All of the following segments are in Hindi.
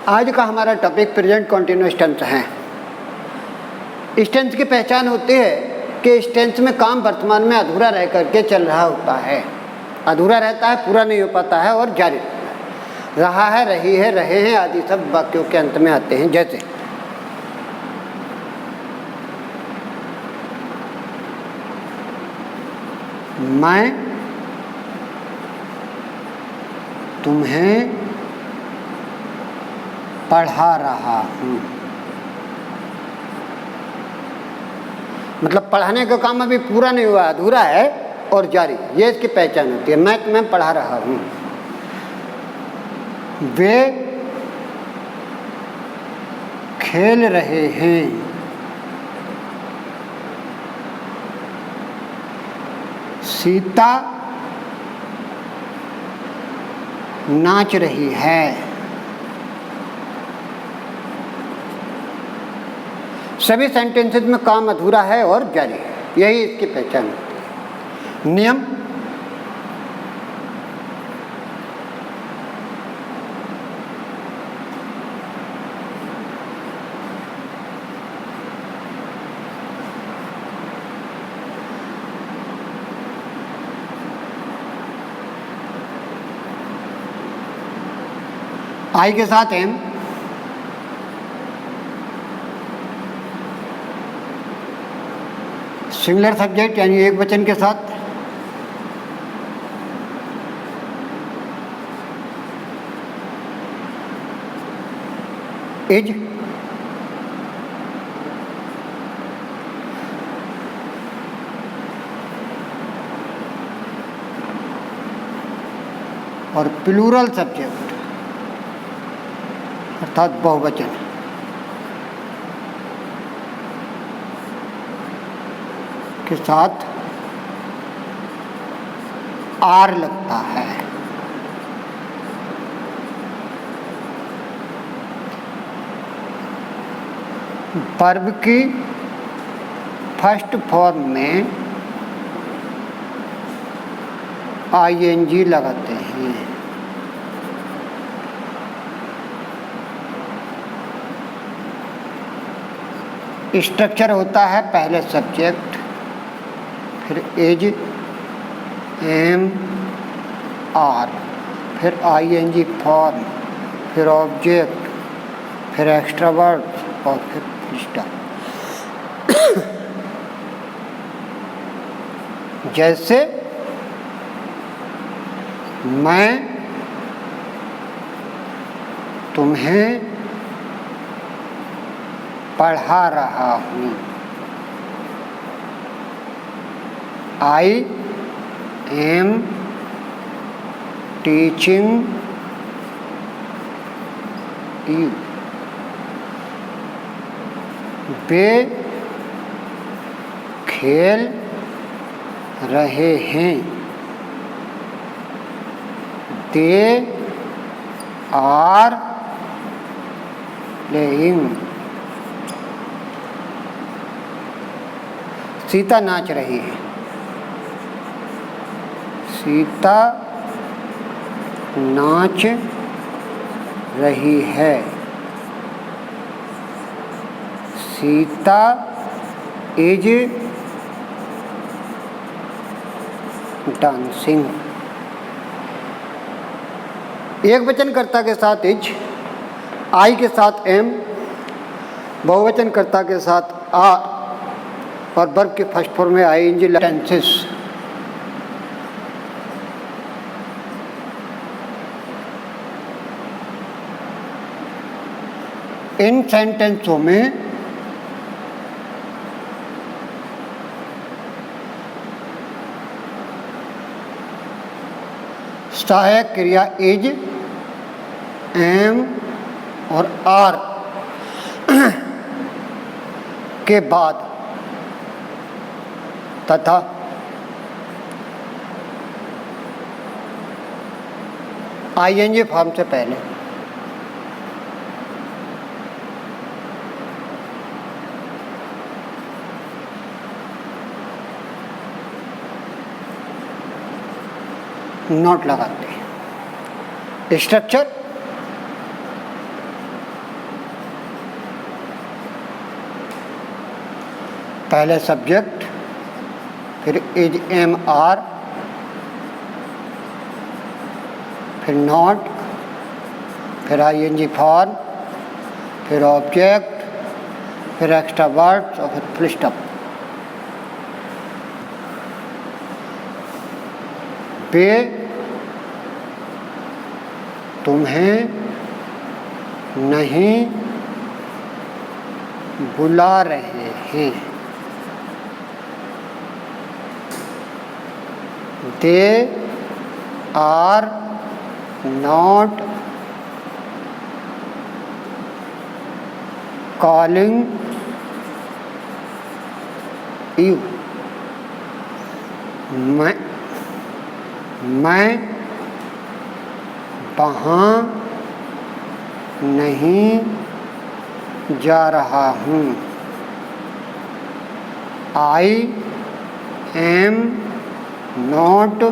आज का हमारा टॉपिक प्रेजेंट कंटिन्यूअस टेंस है। इस टेंस की पहचान होती है कि इस टेंस में काम वर्तमान में अधूरा रह करके चल रहा होता है, अधूरा रहता है, पूरा नहीं हो पाता है और जारी रहा है, रही है, रहे हैं आदि सब वाक्यों के अंत में आते हैं। जैसे मैं तुम्हें पढ़ा रहा हूँ, मतलब पढ़ाने का काम अभी पूरा नहीं हुआ, अधूरा है और जारी, ये इसकी पहचान होती है। मैं तुम्हें पढ़ा रहा हूँ। वे खेल रहे हैं, सीता नाच रही है। सभी सेंटेंसेस में काम अधूरा है और जारी है, यही इसकी पहचान होती है। नियम आई के साथ एम, सिंगुलर सब्जेक्ट यानी एक वचन के साथ, इज, और प्लूरल सब्जेक्ट अर्थात बहुवचन के साथ आर लगता है। वर्ब की फर्स्ट फॉर्म में आईएनजी लगाते हैं। स्ट्रक्चर होता है पहले सब्जेक्ट, फिर इज, एम, आर, फिर आईएनजी फॉर्म, फिर ऑब्जेक्ट, फिर एक्स्ट्रा वर्ब और फिर स्टॉप। जैसे मैं तुम्हें पढ़ा रहा हूँ। I am teaching you. वे खेल रहे हैं। They are playing. सीता नाच रही है। सीता नाच रही है। Sita is dancing. एक वचन कर्ता के साथ इज, आई के साथ एम, बहुवचन कर्ता के साथ आर और वर्ब के फर्स्ट फॉर्म में आईएनजी टेंसेस। इन सेंटेंसों में सहायक क्रिया इज, एम और आर के बाद तथा आईएनजी फॉर्म से पहले नोट लगाते हैं। स्ट्रक्चर पहले सब्जेक्ट, फिर इज एम आर, फिर नॉट, फिर आईएनजी फॉर्म, फिर ऑब्जेक्ट, फिर एक्स्ट्रा वर्ड्स और फिर फुल स्टॉप। वे तुम्हें नहीं बुला रहे हैं। They are not calling you. मैं वहाँ नहीं जा रहा हूँ। I am not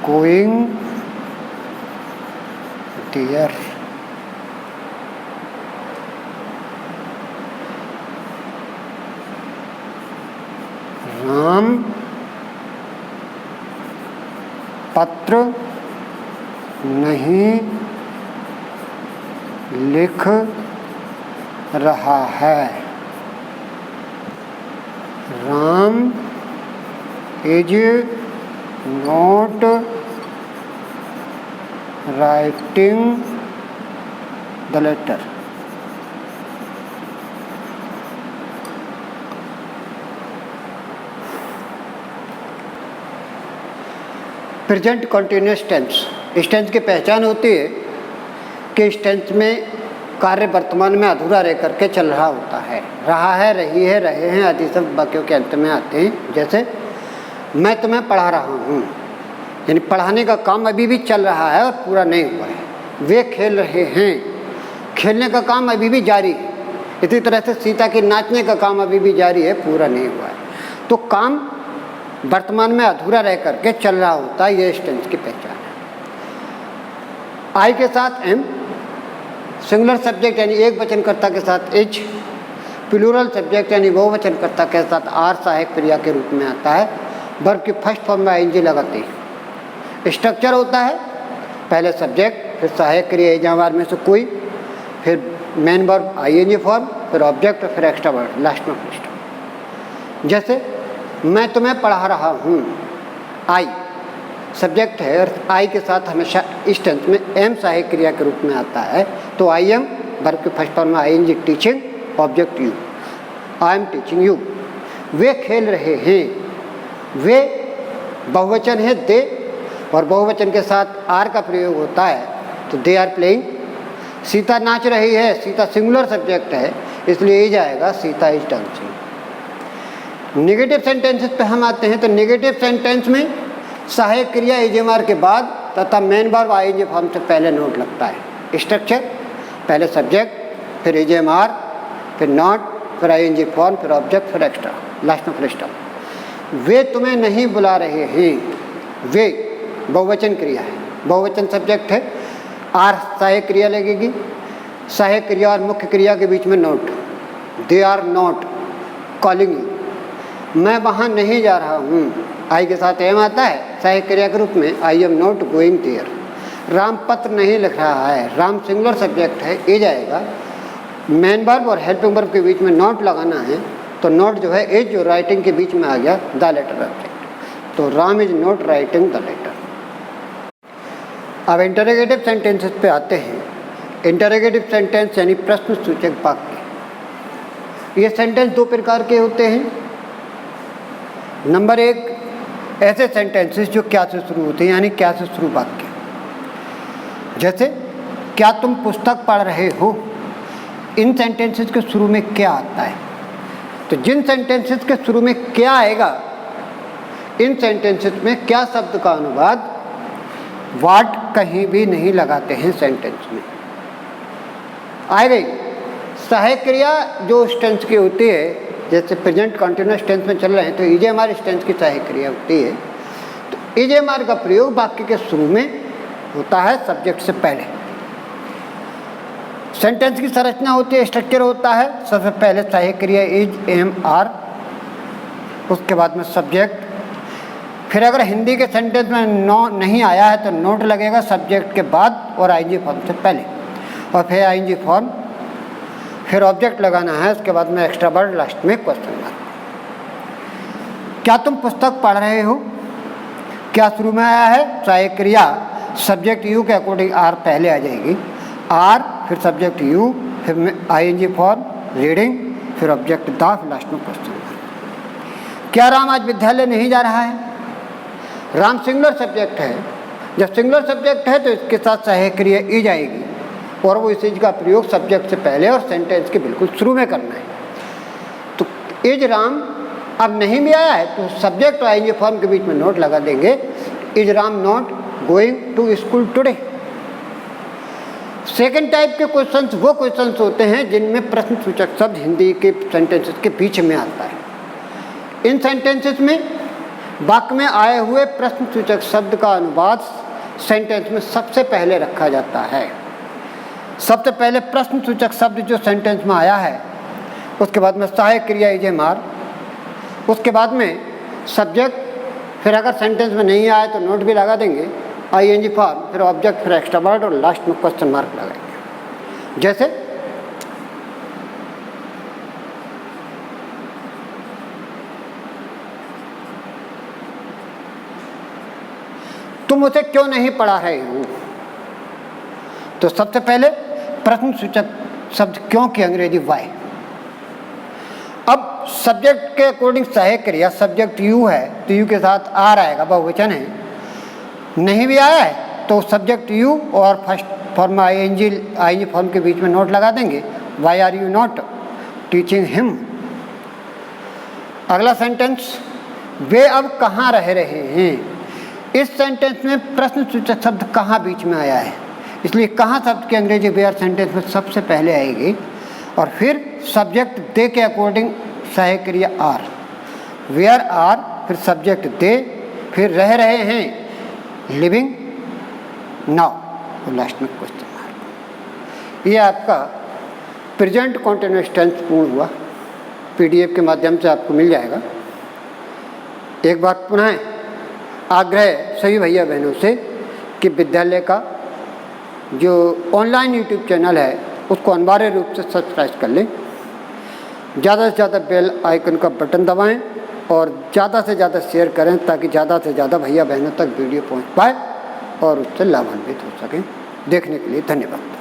going there. Ram पत्र नहीं लिख रहा है। Ram is not writing the letter. Present continuous tense, इस टेंस की पहचान होती है कि इस टेंस में कार्य वर्तमान में अधूरा रह करके चल रहा होता है। रहा है, रही है, रहे हैं आदि सब वाक्यों के अंत में आते हैं। जैसे मैं तुम्हें पढ़ा रहा हूँ, यानी पढ़ाने का काम अभी भी चल रहा है और पूरा नहीं हुआ है। वे खेल रहे हैं, खेलने का काम अभी भी जारी है। इसी तरह से सीता के नाचने का काम अभी भी जारी है, पूरा नहीं हुआ है। तो काम वर्तमान में अधूरा रह करके चल रहा होता है, ये इस टेंस की पहचान है। आई के साथ एम, सिंगुलर सब्जेक्ट यानी एक वचनकर्ता के साथ एच, प्लूरल सब्जेक्ट यानी बहुवचनकर्ता के साथ आर सहायक क्रिया के रूप में आता है। वर्ब की फर्स्ट फॉर्म में आईएनजी लगाते हैं। स्ट्रक्चर होता है पहले सब्जेक्ट, फिर सहायक क्रिया एजावार में से कोई, फिर मेन वर्ब आईएनजी फॉर्म, फिर ऑब्जेक्ट और फिर एक्स्ट्रा वर्ड लास्ट में फर्स्ट। जैसे मैं तुम्हें पढ़ा रहा हूँ, आई सब्जेक्ट है और आई के साथ हमेशा इस टेंस में एम सहायक क्रिया के रूप में आता है। तो आई एम वर्ब की फर्स्ट फॉर्म में ING teaching, object you, I am teaching you. वे खेल रहे हैं, वे बहुवचन है दे, और बहुवचन के साथ आर का प्रयोग होता है तो दे आर प्लेइंग। सीता नाच रही है, सीता सिंगुलर सब्जेक्ट है इसलिए ये जाएगा Sita is dancing. Negative sentences पे हम आते हैं। तो नेगेटिव सेंटेंस में सहायक क्रिया एजेमार के बाद तथा मेन वर्ब आईएनजी फॉर्म से पहले नोट लगता है। स्ट्रक्चर पहले सब्जेक्ट, फिर एजेमार, फिर नॉट, फिर आईएनजी फॉर्म, फिर ऑब्जेक्ट, फिर एक्स्ट्रा, लास्ट में फुल स्टॉप। वे तुम्हें नहीं बुला रहे हैं, वे बहुवचन क्रिया है, बहुवचन सब्जेक्ट है, आर सहायक क्रिया लगेगी। सहायक क्रिया और मुख्य क्रिया के बीच में not, they are not calling you. मैं वहाँ नहीं जा रहा हूँ, आई के साथ एम आता है सहायक क्रिया के रूप में, I am not going there. Ram पत्र नहीं लिख रहा है, राम सिंगुलर सब्जेक्ट है, ये जाएगा। मेन वर्ब और हेल्पिंग वर्ब के बीच में नॉट लगाना है तो नॉट जो है इज जो राइटिंग के बीच में आ गया द लेटर ऑब्जेक्ट। तो Ram is not writing the letter. अब इंटरोगेटिव सेंटेंसेस पे आते हैं। इंटरोगेटिव सेंटेंस यानी प्रश्न सूचक वाक्य। ये सेंटेंस दो प्रकार के होते हैं। नंबर एक, ऐसे सेंटेंसेस जो क्या से शुरू होते हैं यानी क्या से शुरू वाक्य। जैसे क्या तुम पुस्तक पढ़ रहे हो, इन सेंटेंसेस के शुरू में क्या आता है। तो जिन सेंटेंसेस के शुरू में क्या आएगा, इन सेंटेंसेस में क्या शब्द का अनुवाद वाट कहीं भी नहीं लगाते हैं सेंटेंस में। आ गई सहायक क्रिया जो उस टेंस की होती है, जैसे प्रेजेंट कंटिन्यूअस टेंस में चल रहे हैं तो ईजेएमआर इस टेंस की सहायक क्रिया होती है। तो ईजेएमआर का प्रयोग वाक्य के शुरू में होता है सब्जेक्ट से पहले। सेंटेंस की संरचना होती है, स्ट्रक्चर होता है। सबसे पहले सहायक क्रिया इज एम आर, उसके बाद में सब्जेक्ट। फिर अगर हिंदी के सेंटेंस में नहीं आया है तो नोट लगेगा सब्जेक्ट के बाद और आईएनजी फॉर्म से पहले, और फिर आईएनजी फॉर्म, फिर ऑब्जेक्ट लगाना है, उसके बाद में एक्स्ट्रा वर्ड, लास्ट में क्वेश्चन मार्क। क्या तुम पुस्तक पढ़ रहे हो? क्या शुरू में आया है? सहायक क्रिया सब्जेक्ट यू के अकॉर्डिंग आर पहले आ जाएगी, आर फिर सब्जेक्ट यू, फिर आईएनजी फॉर्म, रीडिंग, फिर ऑब्जेक्ट द, फिर लास्ट में क्वेश्चन मार्क। क्या राम आज विद्यालय नहीं जा रहा है? राम सिंगुलर सब्जेक्ट है, जब सिंगुलर सब्जेक्ट है तो इसके साथ सहायक क्रिया ई जाएगी, और वो इस चीज़ का प्रयोग सब्जेक्ट से पहले और सेंटेंस के बिल्कुल शुरू में करना है। तो इज राम अब नहीं भी आया है तो सब्जेक्ट और आईएनजी फॉर्म के बीच में नोट लगा देंगे, is Ram not going to school today. Second type के क्वेश्चंस वो क्वेश्चंस होते हैं जिनमें प्रश्न सूचक शब्द हिंदी के सेंटेंसेस के बीच में आता है। इन सेंटेंसेस में वाक्य में आए हुए प्रश्न सूचक शब्द का अनुवाद सेंटेंस में सबसे पहले रखा जाता है। सबसे पहले प्रश्न सूचक शब्द जो सेंटेंस में आया है, उसके बाद में सहायक क्रिया इज एम आर, उसके बाद में सब्जेक्ट, फिर अगर सेंटेंस में नहीं आए तो नोट भी लगा देंगे, आईएनजी फॉर्म, फिर ऑब्जेक्ट, फिर एक्स्ट्रा वर्ड और लास्ट में क्वेश्चन मार्क लगाएंगे। जैसे तुम उसे क्यों नहीं पढ़ा रहे हो? तो सबसे पहले प्रश्न सूचक शब्द क्यों की अंग्रेजी वाई। अब सब्जेक्ट के अकॉर्डिंग सहायक क्रिया सब्जेक्ट यू है तो यू के साथ आर आएगा, बहुवचन है। नहीं भी आया है तो सब्जेक्ट यू और फर्स्ट फॉर्म आईएनजी फॉर्म के बीच में नोट लगा देंगे, why are you not teaching him. अगला सेंटेंस, वे अब कहाँ रह रहे हैं। इस सेंटेंस में प्रश्न सूचक शब्द कहाँ बीच में आया है, इसलिए कहाँ शब्द की अंग्रेजी वेयर सेंटेंस में सबसे पहले आएगी, और फिर सब्जेक्ट दे के अकॉर्डिंग सहायक क्रिया आर, वेयर आर, फिर सब्जेक्ट दे, फिर रह रहे हैं लिविंग नाउ, और लास्ट में क्वेश्चन मार्क। ये आपका प्रेजेंट कॉन्टिन्यूअस टेंस पूर्ण हुआ। पीडीएफ के माध्यम से आपको मिल जाएगा। एक बार पुनः आग्रह सभी भैया बहनों से कि विद्यालय का जो ऑनलाइन यूट्यूब चैनल है उसको अनिवार्य रूप से सब्सक्राइब कर लें, ज़्यादा से ज़्यादा बेल आइकन का बटन दबाएं और ज़्यादा से ज़्यादा शेयर करें ताकि ज़्यादा से ज़्यादा भैया बहनों तक वीडियो पहुंच पाए और उससे लाभान्वित हो सकें। देखने के लिए धन्यवाद।